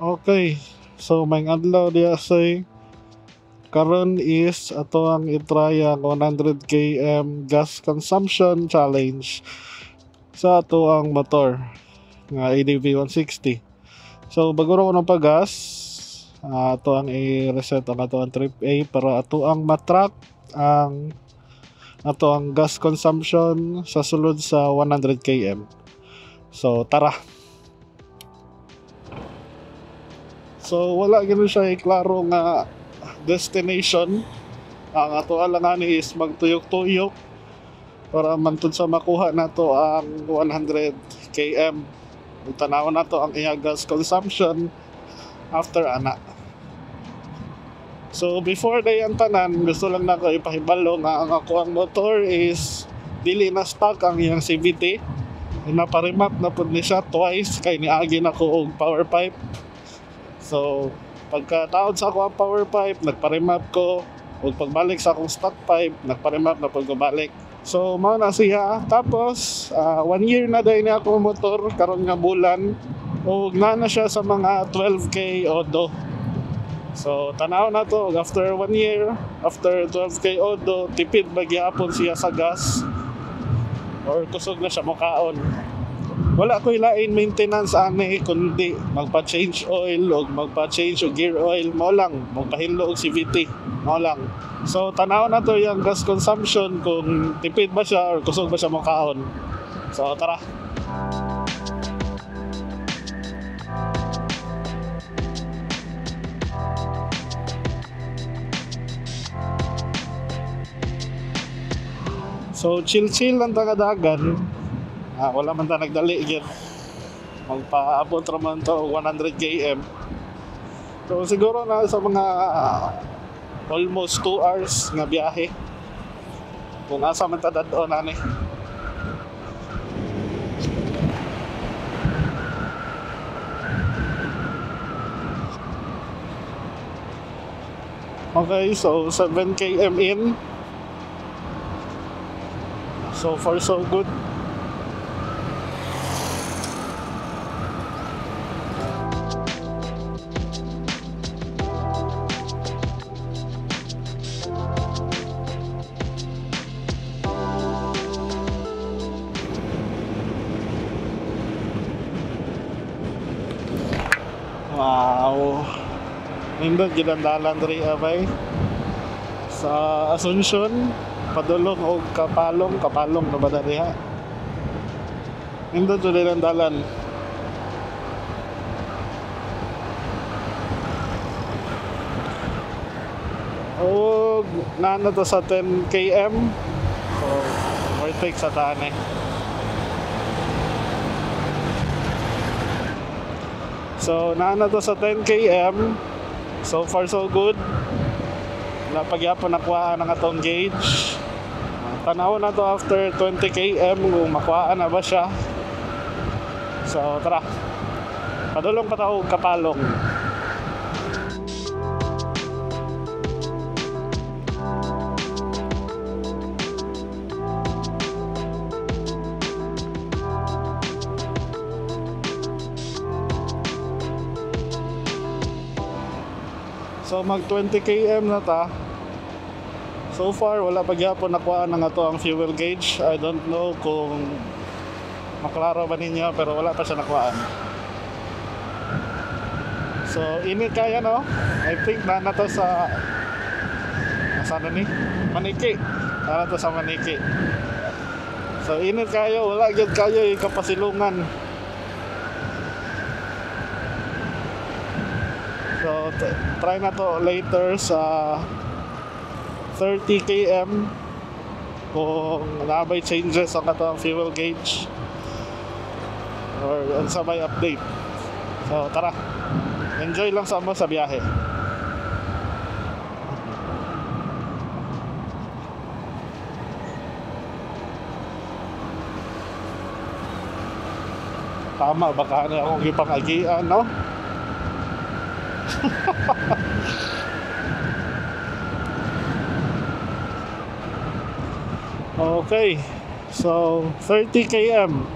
Okay, so may adlaw diya say karon is ato ang itry ang 100 km gas consumption challenge sa ato ang motor nga ADV 160. So bago ra ko ng pag-gas, ato ang i-reset ang ato ang trip A para ato ang matrack ang ato ang gas consumption sa sulod sa 100 km. So tara. So wala gyud siya klaro nga destination. Ang ato alangani is magtuyok-tuyok para mantud sa makuha nato ang 100 km. Tanaw nato ang iya gas consumption after ana. So before day ang tanan, gusto lang nako ipahibalo nga ang ako ang motor is dili na stock ang iyang CVT. Naparimap na pud ni siya twice kay niagi na ko og power pipe. So pagkataod sa ako ang power pipe, nagpa-remap ko. Ug pagbalik sa akong stock pipe, nagpa-remap na pag balik. So mao na siya. Tapos 1 year na day ni ako motor karon nga bulan. Ug na siya sa mga 12k odo. So tanaw na to after 1 year, after 12k odo, tipid ba gyapon siya sa gas or kusog na siya mokaon. Wala ko ilain maintenance ani kundi magpa-change oil o magpa-change og gear oil mo lang, magpahilo og CVT mo lang. So tanaw na to yung gas consumption kung tipid ba siya or kusog ba siya mokaon. So tara. So chill-chill lang tagadagan. Wala man ta nagdali gyud. Magpaabot ra man to 100 km. So siguro na sa mga almost 2 hours nga biyahe. Kung asa man ta dadon ani. Okay, so 7 km in. So far so good. Wow. Nindot gid ang dalan diri abay. Sa Asuncion, padulong o kapalong na ba diha? Nindot jud ang dalan. O nana to sa 10 km. So, overtake sa taan eh. So, naana to sa 10 km. So far so good. Napagyapon nakuha ng atong gauge. Tanaw na to after 20 km kung makuha na ba siya. So tara. Padulong pa tayo kapalong. So mag 20 km na ta. So far wala pa gyapon nakuha ng ato ang fuel gauge. I don't know kung maklaro ba ninyo pero wala pa siya nakuhaan. So init kaya no. I think na to sa sana ni Maniki. Na to sa Maniki. So init kayo, wala gyud kayo ikapasilungan. So try na to later sa 30 km kung nabay changes ang atong fuel gauge or sabay update. So tara, enjoy lang sa mo sa biyahe. Tama, baka na akong ipangagian, no? Okay, so 30 km.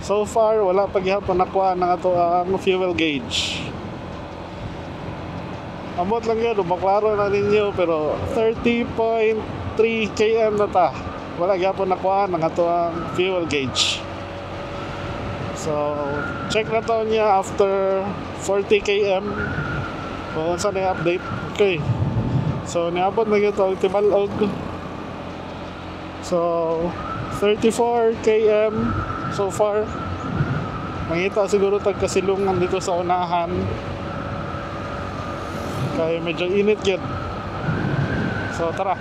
So far wala pa gyapon nakuha ng ato ang fuel gauge. Amot lang yun, maklaro na ninyo, pero 30.3 km na ta. Wala gyapon nakuha ng ato ang fuel gauge. So check na to niya after 40 km kung saan na update. Okay, so niabot na yun ito Tibalog. So 34 km so far. Mangita siguro tagkasilungan dito sa unahan kaya medyo init yun. So tara.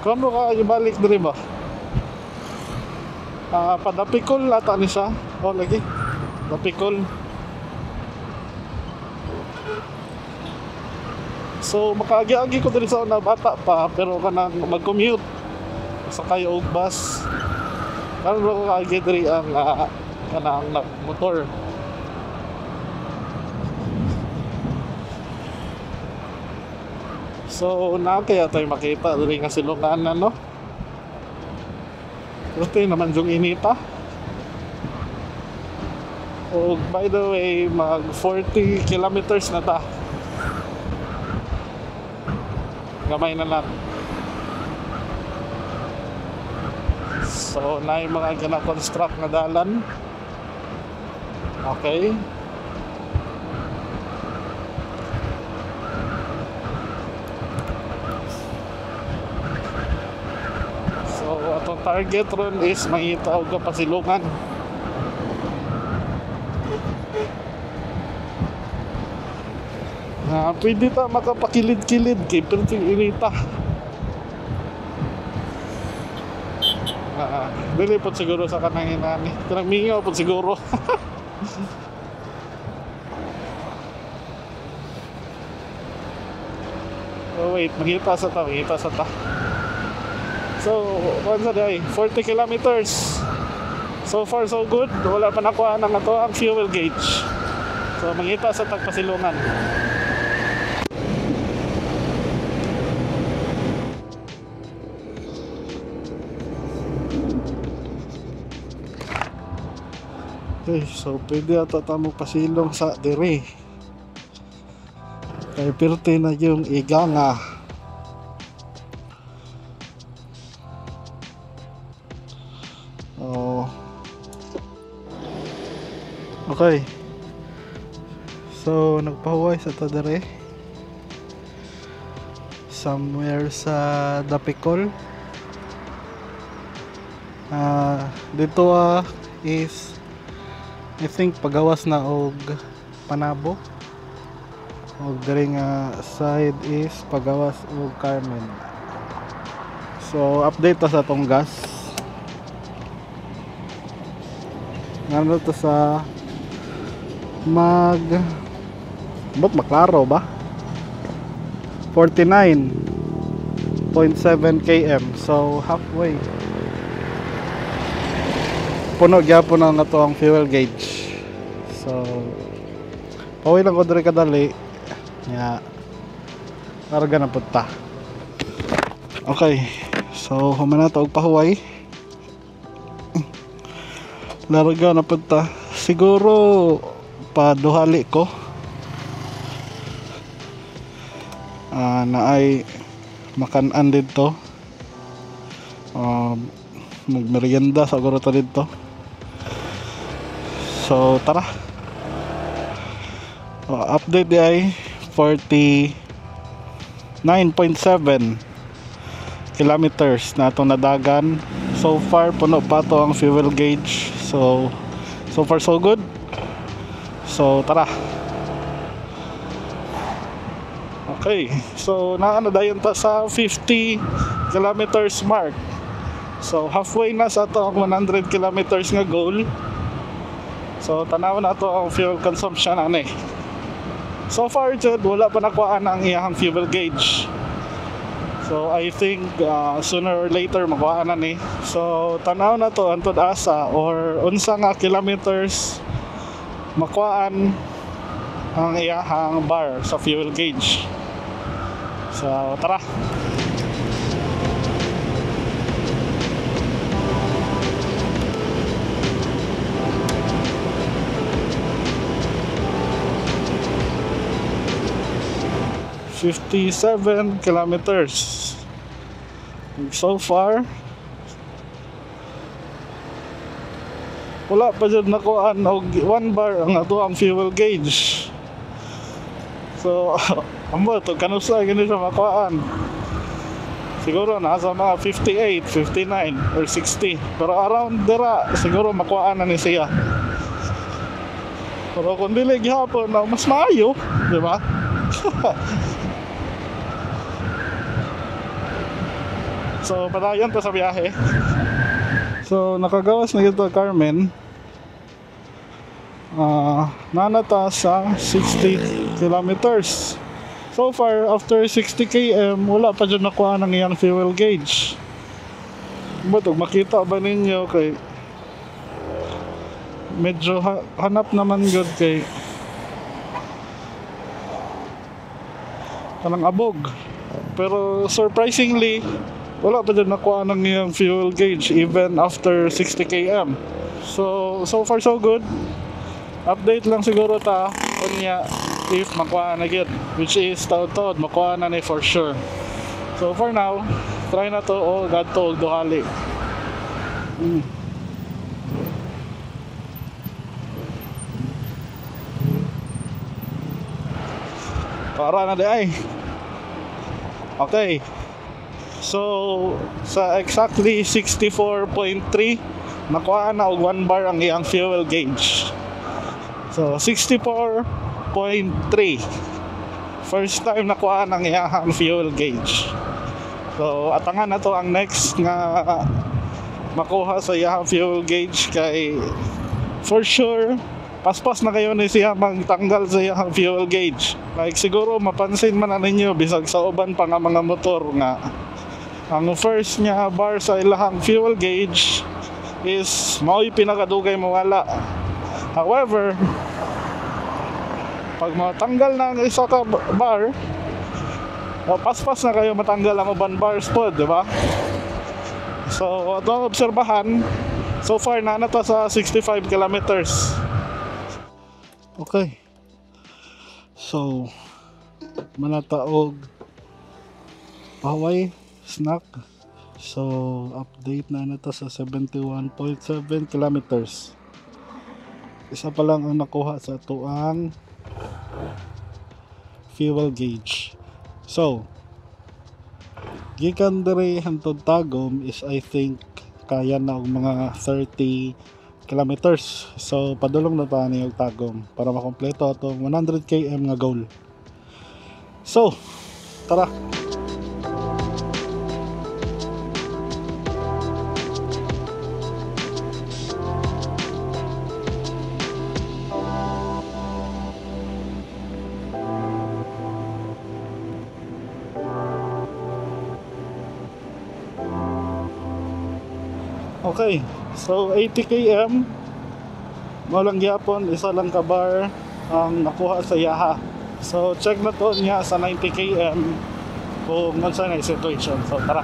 Kamo ka ibalik diri ba? Padapikol ata ni siya. Oh lagi. Dapikol. So makaagi-agi ko diri sa una bata pa pero kanang mag-commute sa kayo og bus. Karon ko kaagi diri ang kanang motor. So na kaya tayo makita diri nga silungan no. Gusto naman yung inita. Oh, by the way, mag 40 kilometers na ta. Gamay na lang. So, na yung mga gina-construct na dalan. Okay. So, atong target ron is mangita og kapasilungan. Pwede ta makapakilid-kilid kay perting inita. Dili po siguro sa kanang inani. Kanang mingaw po siguro. Oh wait, magita sa ta. So, kung sa day, 40 kilometers. So far so good. Wala pa nakuha ng ato ang fuel gauge. So, magita sa tagpasilungan. Okay, so pwede ata tamo pasilong sa dire. Kaya pirte na yung iganga. Oh. Okay. So nagpahuway sa ta dire. Somewhere sa Dapicol. Dito is I think pagawas na og Panabo. Og diri nga side is pagawas og Carmen. So update ta sa tong gas. Ngano to sa maklaro ba? 49.7 km. So halfway. Puno gyapon na to ang fuel gauge. So pauwi lang ko diri kadali nya larga na punta. Okay, so humana to og pahuway. Larga na punta. Siguro paduhali ko na ay makanan dito. Magmerienda siguro to dito. So tara. Update di ay 49.7 kilometers na itong nadagan. So far puno pa to ang fuel gauge. So far so good. So tara. Okay, so naano dayon ta sa 50 kilometers mark. So halfway na sa to ang 100 kilometers nga goal. So tanaw na to ang fuel consumption ani. So far jud wala pa nakuha ang iyang fuel gauge. So I think sooner or later makuha na ni. So tanaw na to antod asa or unsa nga kilometers makuhaan ang iyang bar sa fuel gauge. So tara. 57 kilometers. So far, wala pa dyan nakuhaan og 1 bar ang ato ang fuel gauge. So, amo to kanusa gani siya makuhaan. Siguro nasa mga 58, 59 or 60. Pero around dira siguro makuhaan na ni siya. Pero kung dili gihapon na mas maayo, di ba? So, padayon to sa biyahe. So, nakagawas na ito, Carmen. Nanata sa 60 kilometers. So far, after 60 km, wala pa dyan nakuha ng iyang fuel gauge. But makita ba ninyo kay medyo hanap naman good kay kanang abog. Pero surprisingly, wala pa dyan nakuha ng iyang fuel gauge even after 60 km. So far so good. Update lang siguro ta kunya if makuha na gid, which is taod-taod makuha na ni for sure. So for now, try na to o gadto og duhali. Para na di ay. Okay. So, sa exactly 64.3, nakuha na og 1 bar ang iyang fuel gauge. So, 64.3. First time nakuha ng iyang fuel gauge. So, atangan na to ang next nga makuha sa iyang fuel gauge kay for sure paspas na kayo ni siya magtanggal sa iyang fuel gauge. Like siguro mapansin man na ninyo bisag sa uban pa nga mga motor nga ang first niya bar sa ilahang fuel gauge is mao'y pinakadugay mawala. However, pag matanggal na ang isa ka bar, paspas na kayo matanggal ang uban bars po, di ba? So, ito ang obserbahan. So far, nanata sa 65 kilometers. Okay. So, manataog paway snack. So, update na nata sa 71.7 kilometers. Isa pa lang ang nakuha sa tuang fuel gauge. So, gikan diri hangtod Tagum is I think kaya na og mga 30 kilometers. So, padulong na ta ni og Tagum para makompleto atong 100 km nga goal. So, tara. Okay, so 80 km mo lang gyapon, isa lang ka bar ang nakuha sa yaha. So check na to niya sa 90 km kung unsa na situation. So tara.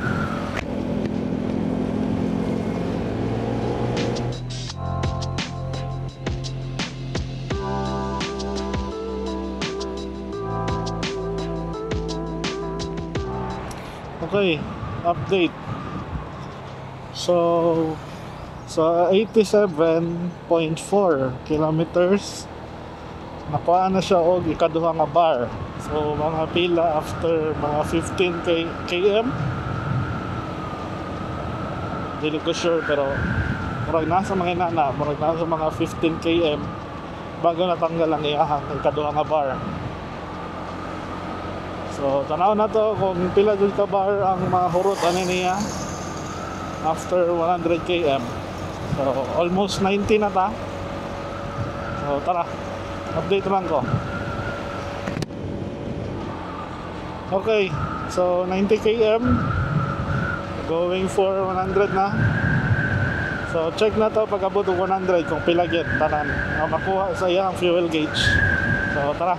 Okay, update. So, sa 87.4 kilometers, nakuha na siya og ikaduha nga bar. So, mga pila after mga 15 km. Dili ko sure, pero murag nasa mga inana, murag nasa mga 15 km bago natanggal ang iyahang ikaduha nga bar. So, tanaw na to kung pila dun ka bar ang mga hurot ani niya after 100 km. So, almost 90 na ta. So, tara. Update lang ko. Okay. So, 90 km. Going for 100 na. So, check na to pag abot ng 100 kung pila gyud tanan ang makuha sa iyang fuel gauge. So, tara.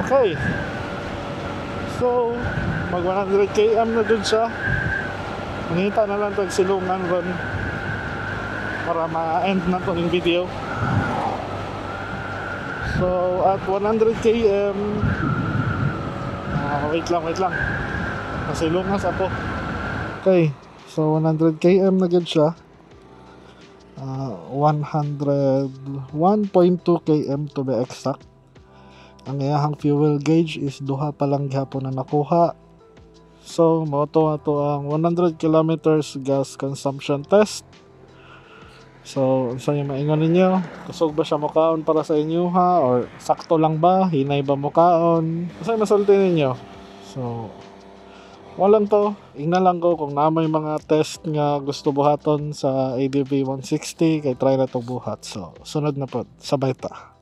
Okay. So, mag 100 km na dun siya. Manghita na lang tag silungan ron para ma-end na to yung video. So, at 100 km, wait lang. Nasilungas ako. Okay. So, 100 km na gud siya. 101.2 km to be exact. Ang iyahang fuel gauge is duha pa lang gihapon na nakuha. So, mo to ang 100 kilometers gas consumption test. So, unsa yung maingon ninyo? Kusog ba siya mokaon para sa inyo ha? Or sakto lang ba? Hinay ba mokaon? Unsa masulti ninyo? So, walang to. Ingna lang ko kung na may mga test nga gusto buhaton sa ADV 160 kay try na to buhat. So, sunod na po. Sabay ta.